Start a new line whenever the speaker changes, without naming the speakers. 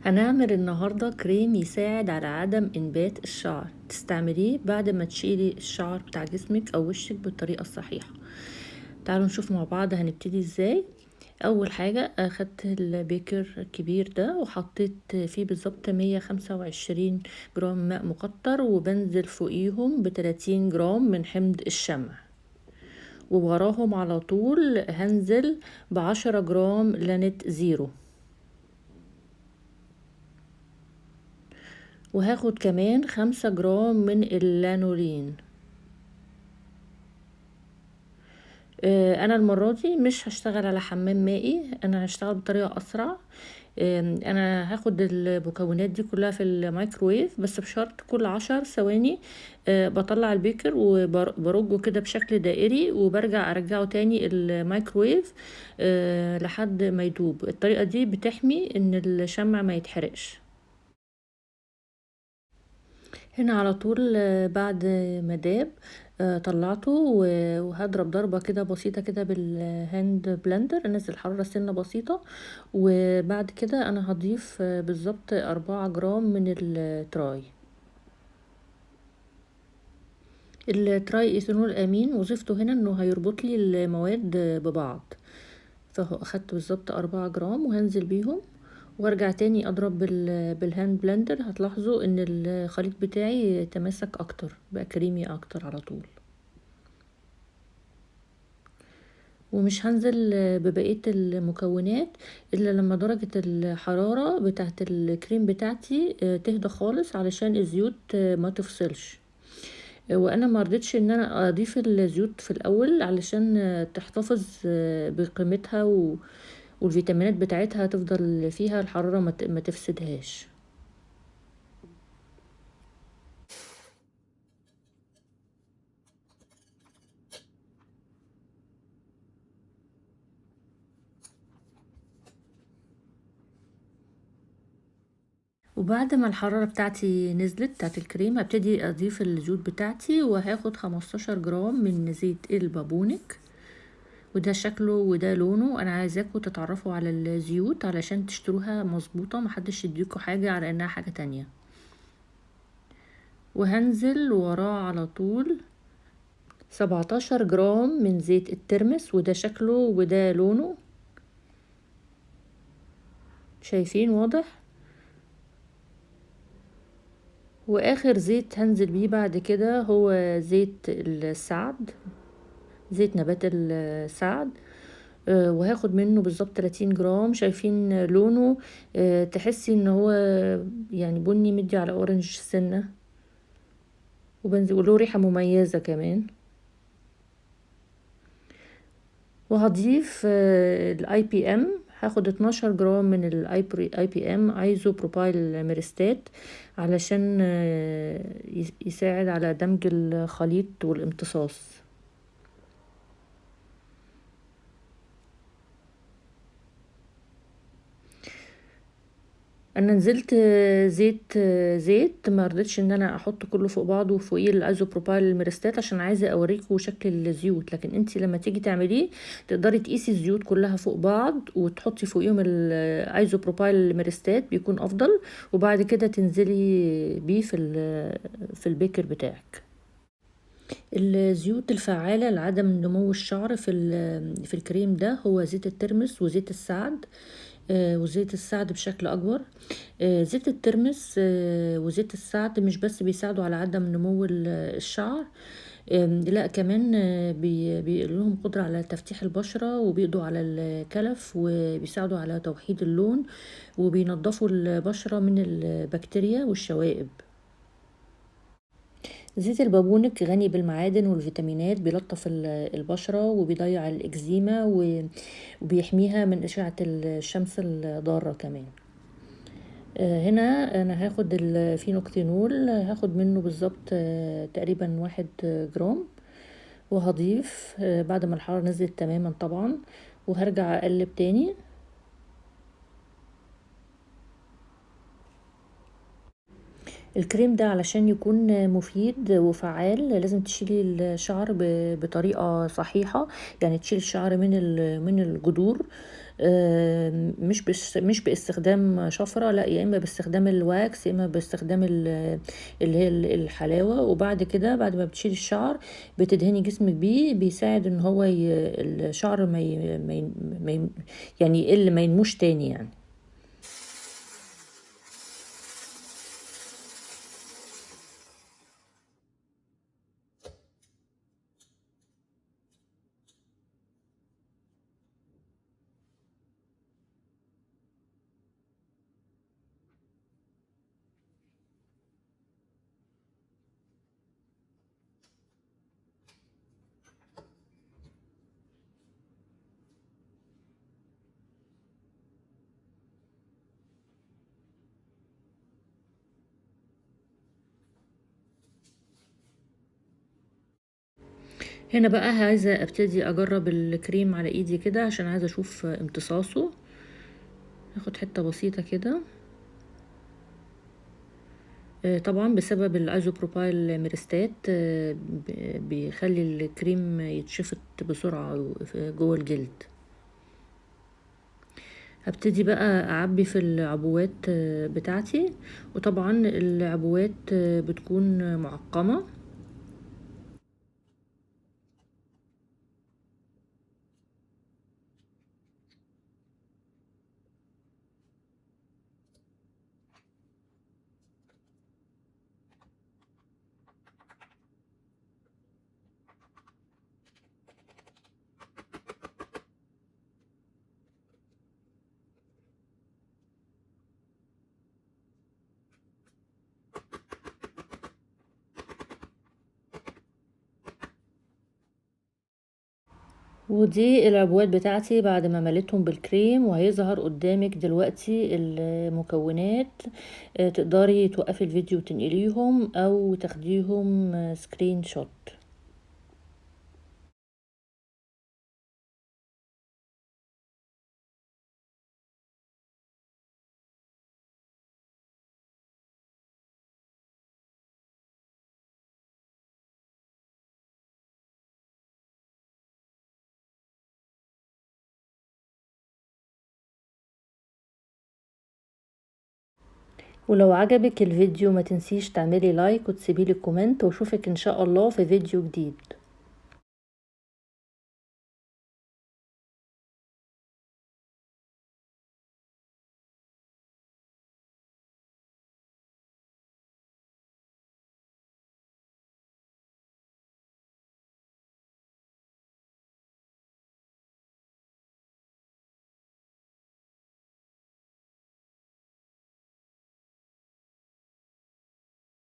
هنعمل النهاردة كريم يساعد على عدم انبات الشعر. تستعمليه بعد ما تشيلي الشعر بتاع جسمك او وشك بالطريقة الصحيحة. تعالوا نشوف مع بعض هنبتدي ازاي. اول حاجة اخدت البيكر الكبير ده وحطيت فيه بالظبط 125 جرام ماء مقطر، وبنزل فوقيهم ب30 جرام من حمض الشمع، ووراهم على طول هنزل ب10 جرام لانت زيرو، وهاخد كمان 5 جرام من اللانولين. انا المرة دي مش هشتغل على حمام مائي، انا هشتغل بطريقة اسرع. انا هاخد المكونات دي كلها في الميكروويف، بس بشرط كل 10 ثواني بطلع البيكر وبرجه كده بشكل دائري، وبرجع ارجعه تاني الميكروويف لحد ما يدوب. الطريقة دي بتحمي ان الشمع ما يتحرقش. هنا على طول بعد ما داب طلعته وهضرب ضربة كده بسيطة كده بالهاند بلندر، انزل الحرارة سنة بسيطة. وبعد كده انا هضيف بالظبط 4 جرام من التراي ايثانول امين، وظيفته هنا انه هيربط لي المواد ببعض. فهو اخدت بالظبط 4 جرام وهنزل بيهم، وارجع تاني اضرب بالهاند بلندر. هتلاحظوا ان الخليط بتاعي تماسك اكتر، بقى كريمي اكتر على طول. ومش هنزل ببقية المكونات الا لما درجة الحرارة بتاعت الكريم بتاعتي تهدى خالص، علشان الزيوت ما تفصلش. وانا ما رضيتش ان انا اضيف الزيوت في الاول علشان تحتفظ بقيمتها والفيتامينات بتاعتها تفضل فيها، الحرارة ما تفسدهاش. وبعد ما الحرارة بتاعتي نزلت بتاعت الكريم، هبتدي اضيف الزيوت بتاعتي، وهاخد 15 جرام من زيت البابونك. وده شكله وده لونه. انا عايزاكم تتعرفوا على الزيوت علشان تشتروها مظبوطة، محدش يديكوا حاجة على انها حاجة تانية. وهنزل وراه على طول 17 جرام من زيت الترمس، وده شكله وده لونه. شايفين واضح؟ واخر زيت هنزل بيه بعد كده هو زيت السعد، زيت نبات السعد. وهاخد منه بالظبط 30 جرام. شايفين لونه؟ تحسي ان هو يعني بني مدي على اورنج سنة، وبنزل وله ريحة مميزة كمان. وهضيف الاي بي ام. هاخد 12 جرام من الاي بي ام، ايزو بروبايل ميرستات، علشان يساعد على دمج الخليط والامتصاص. انا نزلت زيت ما رضيتش ان انا احط كله فوق بعضه وفوقيه الايزوبروبايل الميرستات، عشان عايزه اوريكم شكل الزيوت. لكن انتي لما تيجي تعمليه تقدري تقيسي الزيوت كلها فوق بعض وتحطي فوقيهم الايزوبروبايل الميرستات، بيكون افضل. وبعد كده تنزلي بيه في البيكر بتاعك. الزيوت الفعالة لعدم نمو الشعر في الكريم ده هو زيت الترمس وزيت السعد، وزيت السعد بشكل أكبر. زيت الترمس وزيت السعد مش بس بيساعدوا على عدم نمو الشعر، لا كمان بيقلوا لهم قدرة على تفتيح البشرة، وبيقضوا على الكلف، وبيساعدوا على توحيد اللون، وبينظفوا البشرة من البكتيريا والشوائب. زيت البابونك غني بالمعادن والفيتامينات، بيلطف البشرة وبيضيع الإكزيما وبيحميها من أشعة الشمس الضارة كمان. هنا أنا هاخد الفينوكتينول، هاخد منه بالظبط تقريبا 1 جرام. وهضيف بعد ما الحرارة نزلت تماما طبعا، وهرجع أقلب تاني. الكريم ده علشان يكون مفيد وفعال لازم تشيلي الشعر بطريقة صحيحة، يعني تشيل الشعر من الجذور. مش باستخدام شفرة، لا، يا اما باستخدام الواكس، يا اما باستخدام اللي هي الحلاوة. وبعد كده بعد ما بتشيل الشعر بتدهني جسمك بيه، بيساعد ان هو الشعر يعني يقل، ما ينموش تاني يعني. هنا بقى عايزة ابتدي اجرب الكريم على ايدي كده عشان عايزة اشوف امتصاصه. هاخد حتة بسيطة كده. طبعا بسبب الايزوبروبايل ميرستات بيخلي الكريم يتشفط بسرعة جوه الجلد. هبتدي بقى اعبي في العبوات بتاعتي، وطبعا العبوات بتكون معقمة. ودي العبوات بتاعتي بعد ما مليتهم بالكريم، وهيظهر قدامك دلوقتي المكونات. تقدري توقفي الفيديو وتنقليهم او تاخديهم سكرين شوت. ولو عجبك الفيديو ما تنسيش تعملي لايك وتسيبيلي كومنت، واشوفك ان شاء الله في فيديو جديد.